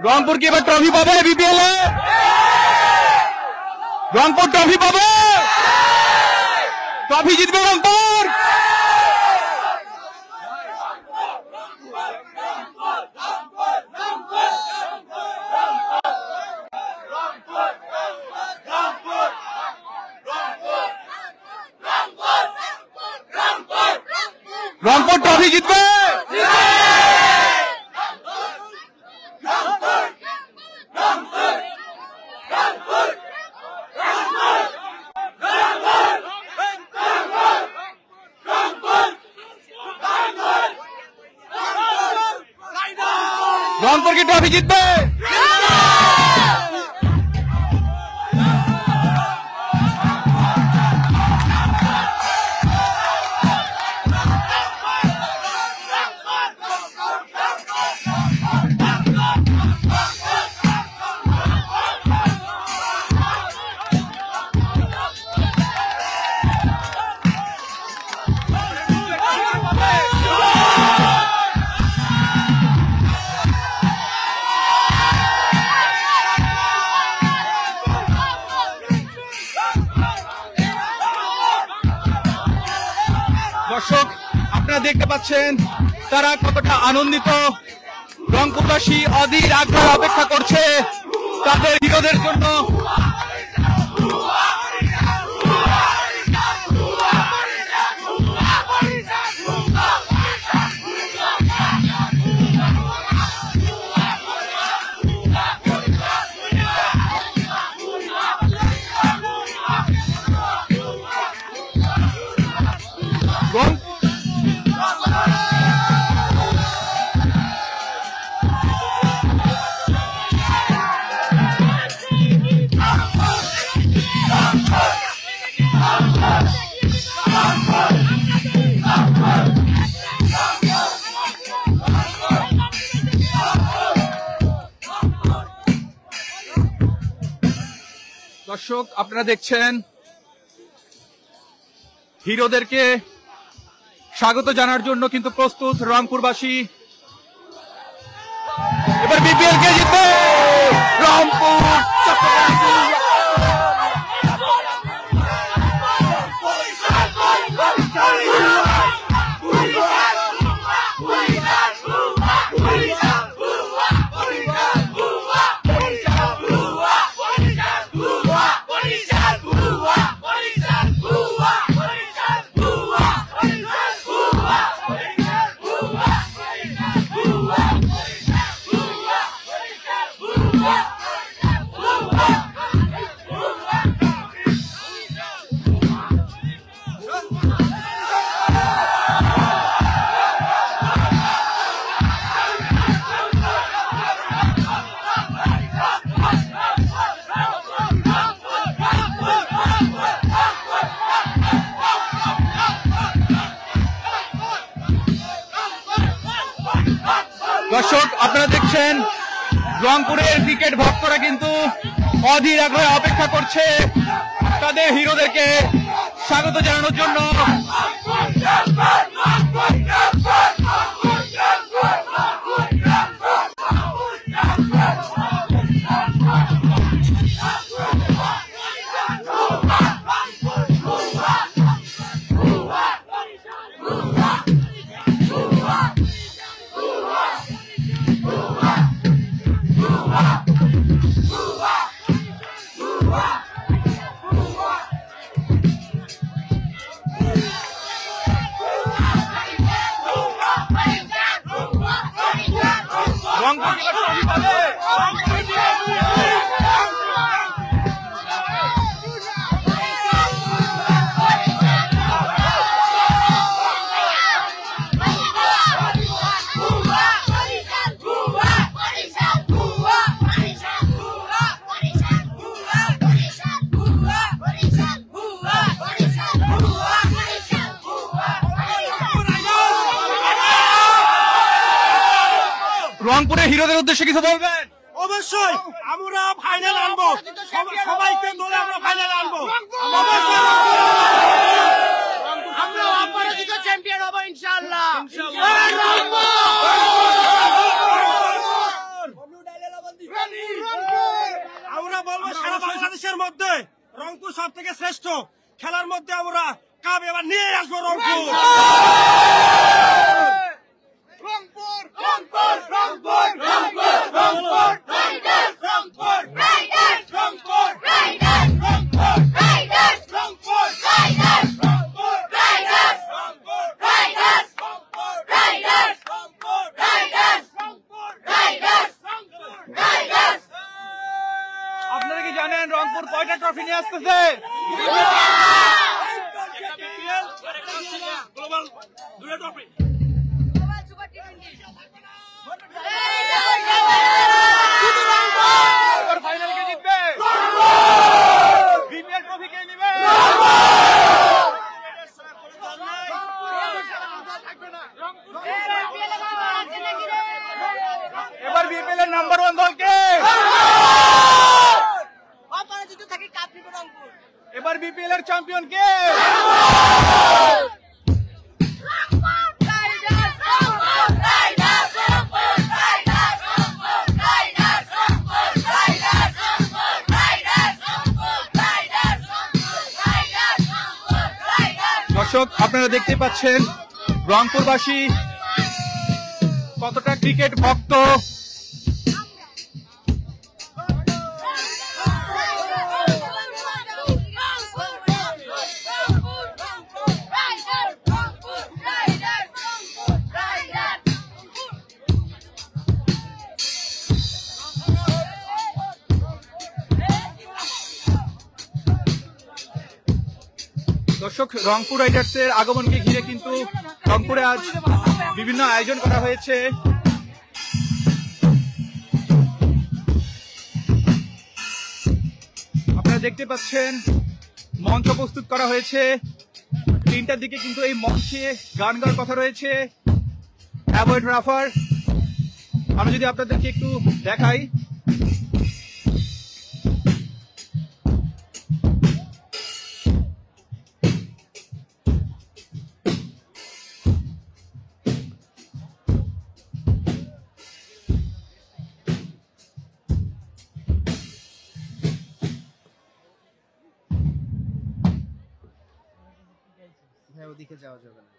রংপুর কি এবার ট্রফি পাবে বিপিএল এ? রংপুর ট্রফি পাবে, ট্রফি জিতবে রংপুর। রংপুর ট্রফি জিতবে। রংপুর কি ট্রফি জিতবে? দর্শক, আপনারা দেখতে পাচ্ছেন তারা কতটা আনন্দিত। রংপুরবাসী অধীর আগ্রহে অপেক্ষা করছে তাদের হিরোদের জন্য। দর্শক, আপনারা দেখছেন হিরোদেরকে স্বাগত জানার জন্য কিন্তু প্রস্তুত রংপুরবাসী। এবার বিপিএল কে জিতবে রংপুর। দর্শক, আপনারা দেখছেন রংপুরের ক্রিকেট ভক্তরা কিন্তু অধীর আগ্রহে অপেক্ষা করছে তাদের হিরোদেরকে স্বাগত জানানোর জন্য। রংপুরের হিরোদের উদ্দেশ্যে কিছু বলবেন? অবশ্যই আমরা ফাইনাল আনবো, সবাইকে দলে আমরা ফাইনাল আনবো। আমরা অপরাজিত চ্যাম্পিয়ন হবো ইনশাআল্লাহ। বাংলাদেশের মধ্যে রংপুর সব থেকে শ্রেষ্ঠ। খেলার মধ্যে আমরা কাপ এবার নিয়ে আসবো Rangpur. Rangpur Rangpur Rangpur Rangpur Rangpur Riders Rangpur Riders Rangpur Riders Rangpur Riders Rangpur Riders Rangpur Riders Rangpur Riders Rangpur Riders Rangpur Riders Rangpur Riders Rangpur Riders. আপনারা কি জানেন রংপুর কয়টা ট্রফি নিয়ে আসতেছে? গ্লোবাল দুটো ট্রফি। ফাইনাল কে জিতবে? বিপিএল ট্রফি কে নেবে? এবার বিপিএল এর নাম্বার 1 দল কে? এবার বিপিএল এর চ্যাম্পিয়ন কে? দর্শক, আপনারা দেখতে পাচ্ছেন রংপুরবাসী কতটা ক্রিকেট ভক্ত। দর্শক, রংপুর রাইডার্সের আগমনকে ঘিরে কিন্তু রংপুরে আজ বিভিন্ন আয়োজন করা হয়েছে। আপনারা দেখতে পাচ্ছেন মঞ্চ প্রস্তুত করা হয়েছে। 3টার দিকে কিন্তু এই মঞ্চে গান গাওয়ার কথা রয়েছে। অ্যাভয়েড রাফার, আমি যদি আপনাদেরকে একটু দেখাই, ওদিকে যাওয়া যাবে না।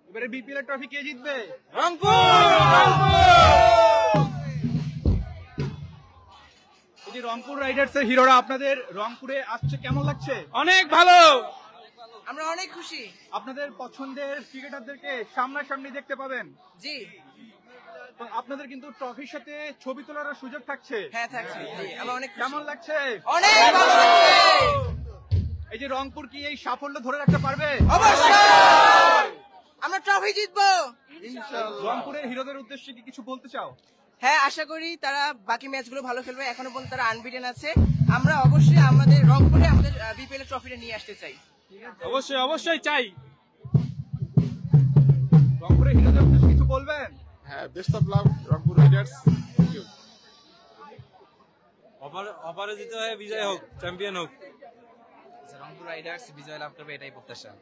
এবারে বিপিএল এর ট্রফি কে জিতবে? রংপুর। এই যে রংপুর রাইডার্স এর হিরোরা আপনাদের রংপুরে আসছে, কেমন লাগছে? অনেক ভালো, আমরা অনেক খুশি। আপনাদের পছন্দের ক্রিকেটারদেরকে সামনাসামনি দেখতে পাবেন। জি তো আপনাদের কিন্তু ট্রফির সাথে ছবি তোলার সুযোগ থাকছে। হ্যাঁ থাকছি, জি আমরা অনেক খুশি। কেমন লাগছে? অনেক ভালো লাগছে। এই যে রংপুর কি এই সাফল্য ধরে রাখতে পারবে? অবশ্যই আমরা ট্রফি জিতবো। রংপুরের হিরোদের উদ্দেশ্যে কি কিছু বলতে চাও? হ্যাঁ, আশা করি তারা বাকি ম্যাচগুলো ভালো খেলবে। এখনো পর্যন্ত তারা আনবিটেন আছে। আমরা অবশ্যই আমাদের রংপুরে আমাদের বিপিএল এর ট্রফিটা নিয়ে আসতে চাই। অবশ্যই অবশ্যই চাই। রংপুরের হিরোদের উদ্দেশ্যে কিছু বলবেন? হ্যাঁ, best of luck Rangpur Riders. Thank you. অপরাজিত হয়ে বিজয় হোক, চ্যাম্পিয়ন হোক। রংপুর রাইডার্স বিজয় লাভ করবে, এটাই প্রত্যাশা।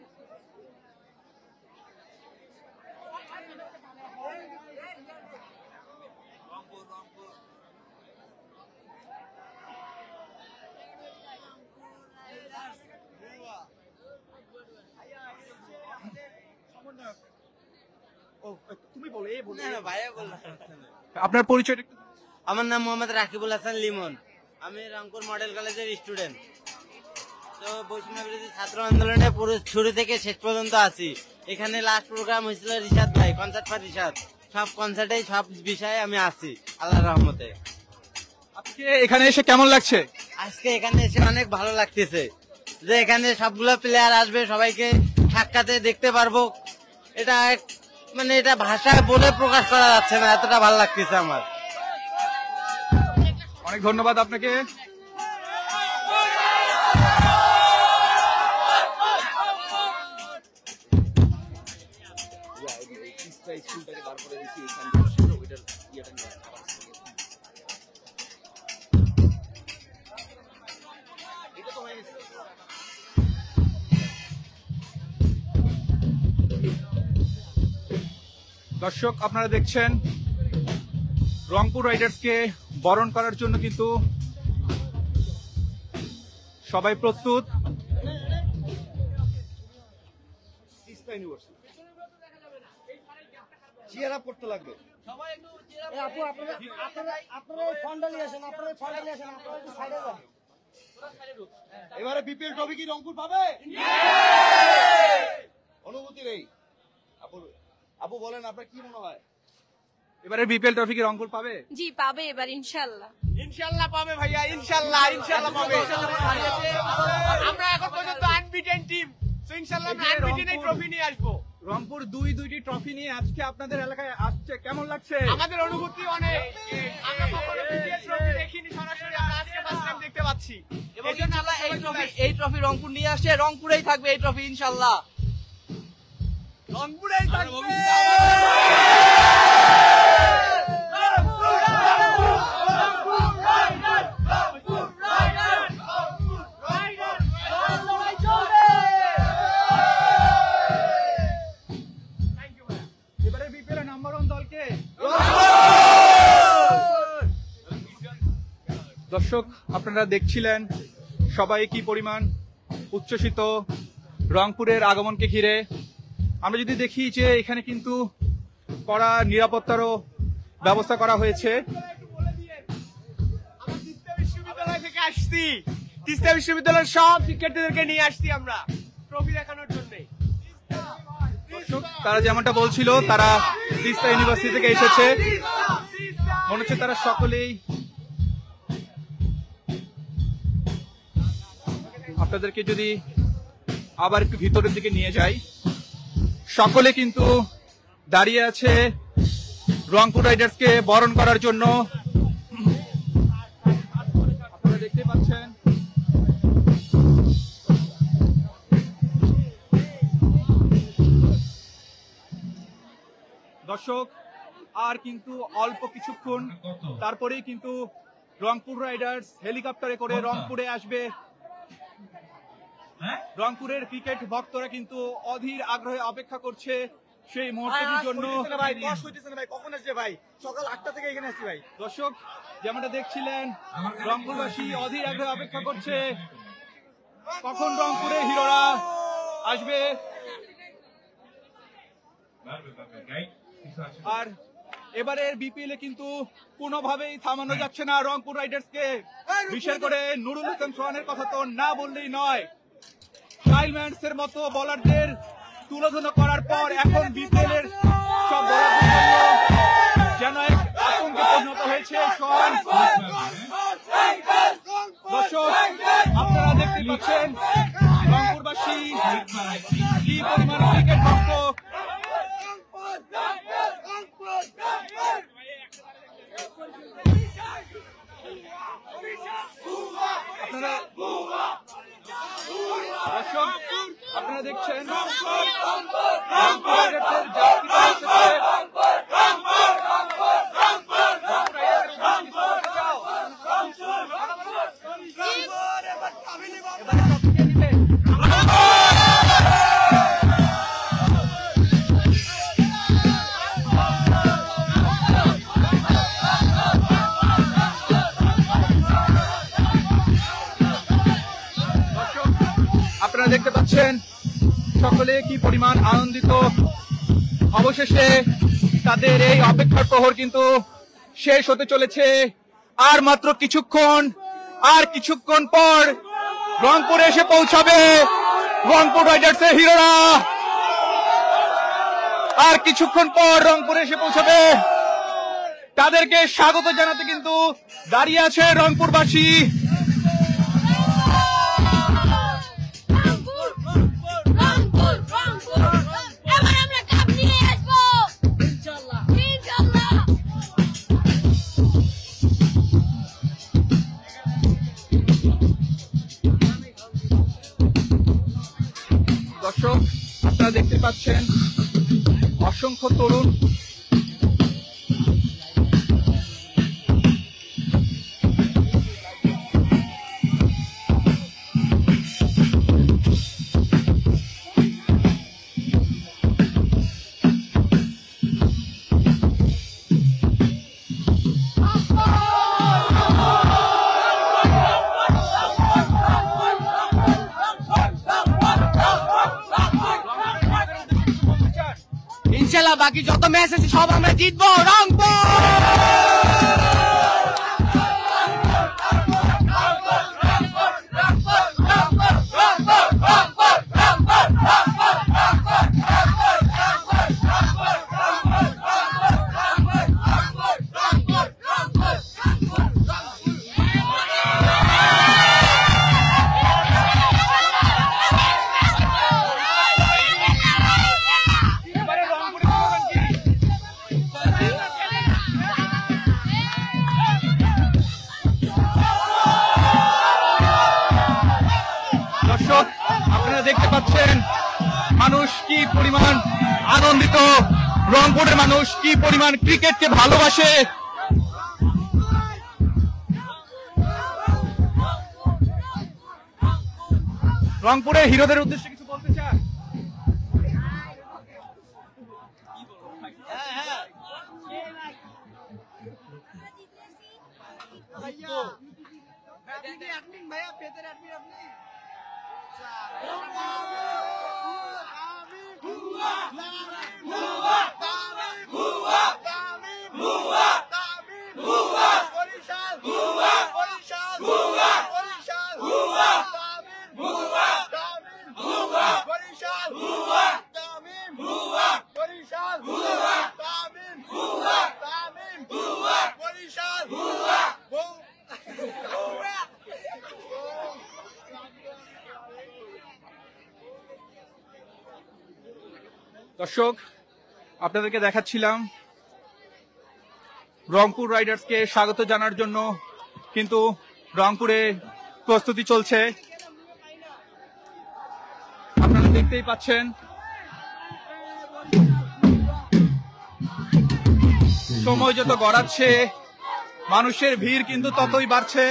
তুমি বলো, এই বলো। ভাইয়া বললাম। আপনার পরিচয় একটু। আমার নাম মোহাম্মদ রাকিবুল হাসান লিমন। আমি রংপুর মডেল কলেজের স্টুডেন্ট। তো বৈষম্য বিরোধী ছাত্র আন্দোলনে পুরো শুরু থেকে শেষ পর্যন্ত আছি। এখানে লাস্ট প্রোগ্রাম হয়েছিল রিশাদ ভাই, কনসার্ট ফর রিশাদ। সব কনসার্টে সব বিষয়ে আমি আছি আল্লাহর রহমতে। আজকে এখানে এসে কেমন লাগছে? আজকে এখানে এসে অনেক ভালো লাগতেছে যে এখানে সবগুলো প্লেয়ার আসবে, সবাইকে সাক্ষাতে দেখতে পারবো। এটা মানে এটা ভাষায় বলে প্রকাশ করা যাচ্ছে না, এতটা ভালো লাগতেছে আমার। অনেক ধন্যবাদ আপনাকে। স্কুলটাকে বার করে দিচ্ছি, দর্শক আপনারা দেখছেন রংপুর রাইডার্সকে বরণ করার জন্য কিন্তু সবাই প্রস্তুত। এবারে বিপিএল ট্রফি কি রংপুর পাবে? অনুভূতি নেই। আপু বলেন আপনার কি মনে হয়? এবারে বিপিএল ট্রফি কি রংপুর পাবে? জি পাবে এবার ইনশাআল্লাহ। ইনশাআল্লাহ পাবে ভাইয়া, ইনশাআল্লাহ পাবে। আমরা এখন পর্যন্ত আনবিটেন টিম, তো ইনশাআল্লাহ আমরা আনবিটেন ট্রফি নিয়ে আসবো। রংপুর দুইটি ট্রফি নিয়ে আজকে আপনাদের এলাকায় আসছে, কেমন লাগছে? আমাদের অনুভূতি অনেক, আমরা কখনো বিপিএল ট্রফি দেখিনি, সরাসরি আমরা আজকে ফার্স্ট টাইম দেখতে পাচ্ছি। এবং ইনশাআল্লাহ এই ট্রফি রংপুর নিয়ে আসছে, রংপুরেই থাকবে এই ট্রফি ইনশাআল্লাহ। রংপুরেই থাকবে। এবারে বিপিএল নাম্বার 1 দলকে দর্শক আপনারা দেখছিলেন সবাই কি পরিমাণ উচ্ছ্বসিত রংপুরের আগমনকে ঘিরে। আমরা যদি দেখি যে এখানে কিন্তু কড়া নিরাপত্তারও ব্যবস্থা করা হয়েছে। বিশ্ববিদ্যালয় থেকে আসছি, তিস্তা বিশ্ববিদ্যালয়ের সব শিক্ষার্থীদেরকে নিয়ে আসছি আমরা ট্রফি দেখানোর জন্য। তারা যেমনটা বলছিল তারা তিস্তা ইউনিভার্সিটি থেকে এসেছে, মনে হচ্ছে তারা সকলেই। আপনাদেরকে যদি আবার একটু ভিতরের দিকে নিয়ে যাই, সকলে কিন্তু দাঁড়িয়ে আছে রংপুর রাইডার্সকে বরণ করার জন্য। আপনারা দেখতে পাচ্ছেন দর্শক আর কিন্তু অল্প কিছুক্ষণ তারপরেই কিন্তু রংপুর রাইডার্স হেলিকপ্টারে করে রংপুরে আসবে। রংপুরের ক্রিকেট ভক্তরা কিন্তু অধীর আগ্রহে অপেক্ষা করছে সেই মুহূর্তের জন্য। ভাই কখন আসছে ভাই? সকাল 8টা থেকে এখানে আসছি ভাই। দর্শক যেমনটা দেখছিলেন রংপুরবাসী অধীর আগ্রহে অপেক্ষা করছে কখন রংপুরে হিরোরা আসবে। আর এবারের বিপিএল এ কিন্তু কোনোভাবেই থামানো যাচ্ছে না রংপুর রাইডার্সকে। বিশেষ করে নুরুল হাসান সোহানের কথা তো না বললেই নয়। চাইল্ডম্যান্স এর মতো বোলারদের তুলোধনা করার পর এখন বিপিএল এর সব বোলারদের যেন এক আতঙ্কে পরিণত হয়েছে সোহান। দর্শক আপনারা দেখতে পাচ্ছেন রংপুরবাসী কি পরিমাণ ক্রিকেট ভক্ত। আপনারা দেখছেন আপনারা দেখতে পাচ্ছেন সকলে কি পরিমাণ আনন্দিত। অবশেষে তাদের এই অপেক্ষার প্রহর কিন্তু শেষ হতে চলেছে। আর মাত্র কিছুক্ষণ পর রংপুরে এসে পৌঁছাবে রংপুর রাইডার্সের হিরোরা। আর কিছুক্ষণ পর রংপুরে এসে পৌঁছাবে। তাদেরকে স্বাগত জানাতে কিন্তু দাঁড়িয়ে আছে রংপুরবাসী। দর্শক আপনারা দেখতে পাচ্ছেন অসংখ্য তরুণ ইনশাল্লাহ বাকি যত ম্যাচ আছে সব আমরা জিতবো রংপুর। দর্শক আপনারা দেখতে পাচ্ছেন মানুষ কি পরিমাণ আনন্দিত, রংপুরের মানুষ কি পরিমাণ ক্রিকেটকে ভালোবাসে। রংপুরের হিরোদের উদ্দেশ্যে কিছু বলতে চান? দর্শক আপনাদেরকে দেখাচ্ছিলাম রংপুর রাইডার্সকে স্বাগত জানার জন্য কিন্তু রংপুরে প্রস্তুতি চলছে, আপনারা দেখতেই পাচ্ছেন। সময় যত গড়াচ্ছে মানুষের ভিড় কিন্তু ততই বাড়ছে।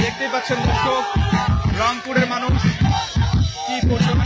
দেখতেই পাচ্ছেন দর্শক রংপুরের মানুষ কি পরিমাণ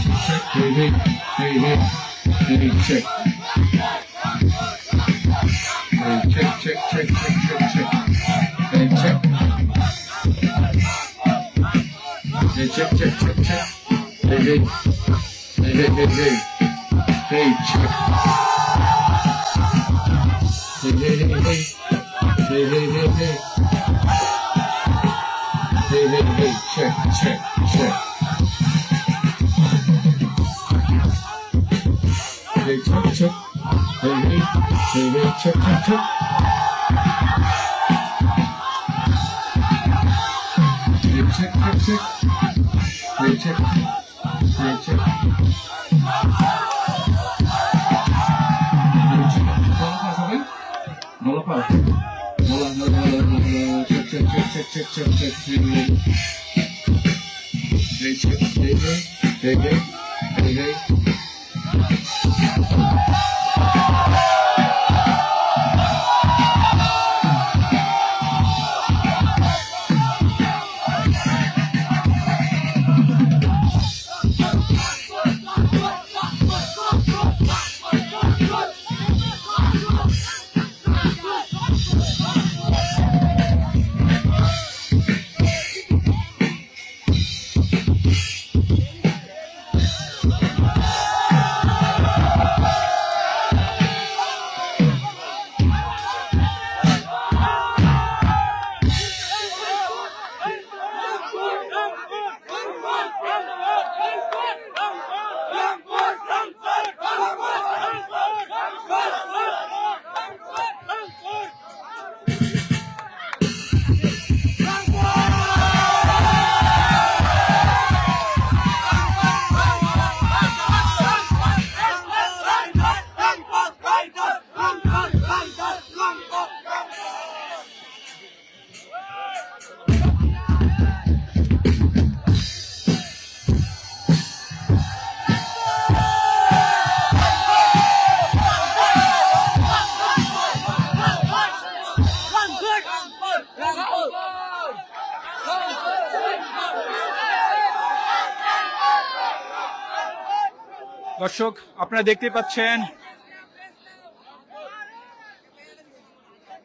দর্শক আপনারা দেখতে পাচ্ছেন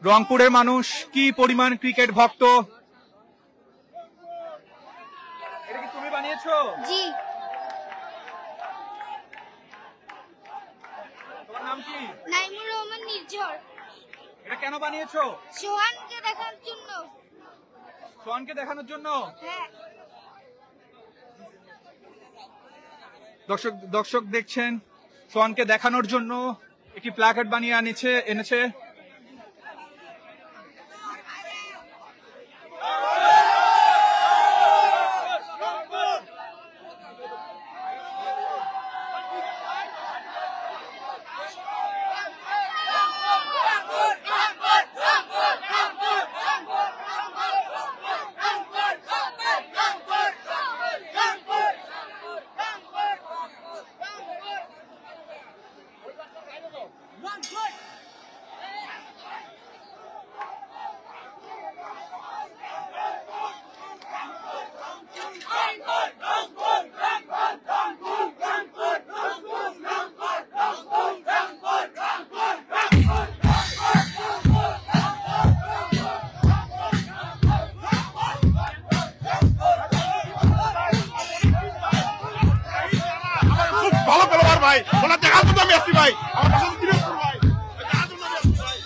রংপুরের মানুষ কি পরিমাণ ক্রিকেট ভক্ত। এটা কি তুমি বানিয়েছো? জি। তোমার নাম কি? নাইমুর রহমান নির্ঝর। এটা কেন বানিয়েছো? সোহানকে দেখার জন্য। সোহানকে দেখানোর জন্য? হ্যাঁ। দর্শক দেখছেন সোহানকে দেখানোর জন্য একটি প্ল্যাকার্ড বানিয়ে এনেছে। ভালো খেলোয়াড় ভাই, ওনার দেখার জন্য আমি আসছি ভাই, আমার পাশে দিনাজপুর ভাই, দেখার জন্য আমি আসছি ভাই।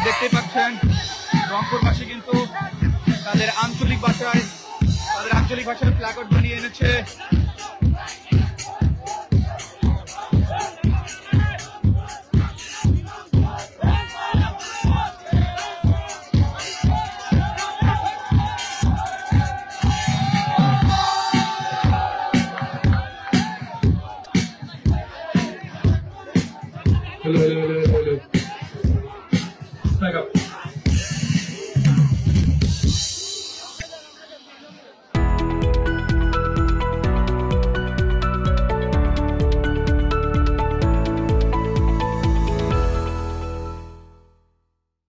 দেখতে পাচ্ছেন রংপুরবাসী কিন্তু তাদের আঞ্চলিক ভাষায় প্ল্যাকার্ড বানিয়ে এনেছে। Hello. Back up.